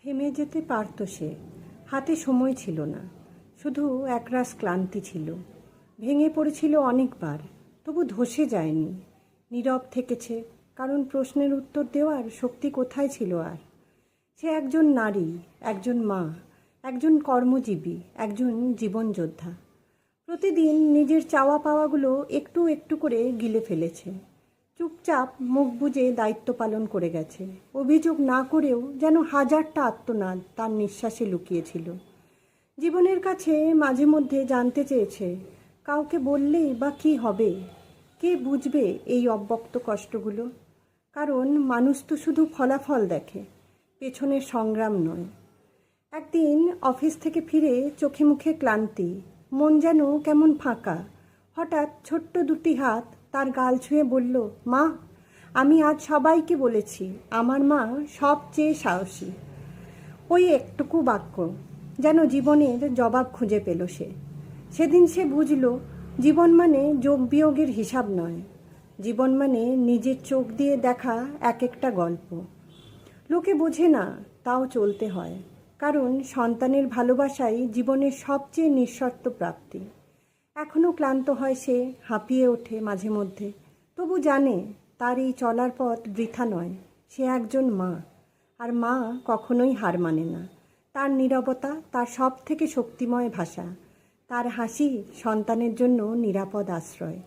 থেমে যেতে পারত সে, হাতে সময় ছিল না, শুধু একরাশ ক্লান্তি ছিল। ভেঙে পড়েছিল অনেকবার, তবু ধসে যায়নি। নীরব থেকেছে, কারণ প্রশ্নের উত্তর দেওয়ার শক্তি কোথায় ছিল আর। সে একজন নারী, একজন মা, একজন কর্মজীবী, একজন জীবনযোদ্ধা। প্রতিদিন নিজের চাওয়া পাওয়াগুলো একটু একটু করে গিলে ফেলেছে। চুপচাপ মুখ বুজে দায়িত্ব পালন করে গেছে। অভিযোগ না করেও যেন হাজারটা আর্তনাদ তার নিঃশ্বাসে লুকিয়েছিল। জীবনের কাছে মাঝে মধ্যে জানতে চেয়েছে, কাউকে বললেই বা কী হবে? কে বুঝবে এই অব্যক্ত কষ্টগুলো? কারণ মানুষ তো শুধু ফলাফল দেখে, পেছনের সংগ্রাম নয়। একদিন অফিস থেকে ফিরে চোখে মুখে ক্লান্তি, মন যেন কেমন ফাঁকা। হঠাৎ ছোট্ট দুটি হাত তার গাল ছুঁয়ে বলল, মা, আমি আজ সবাইকে বলেছি আমার মা সবচেয়ে সাহসী। ওই একটুকু বাক্য যেন জীবনের জবাব খুঁজে পেল সে। সেদিন সে বুঝল, জীবন মানে যোগ বিয়োগের হিসাব নয়, জীবন মানে নিজের চোখ দিয়ে দেখা এক একটা গল্প। লোকে বোঝে না, তাও চলতে হয়, কারণ সন্তানের ভালোবাসাই জীবনের সবচেয়ে নিঃশর্ত প্রাপ্তি। এখনও ক্লান্ত হয় সে, হাঁপিয়ে ওঠে মাঝে মধ্যে, তবু জানে তার এই চলার পথ বৃথা নয়। সে একজন মা, আর মা কখনোই হার মানে না। তার নীরবতা তার সব থেকে শক্তিময় ভাষা, তার হাসি সন্তানের জন্য নিরাপদ আশ্রয়।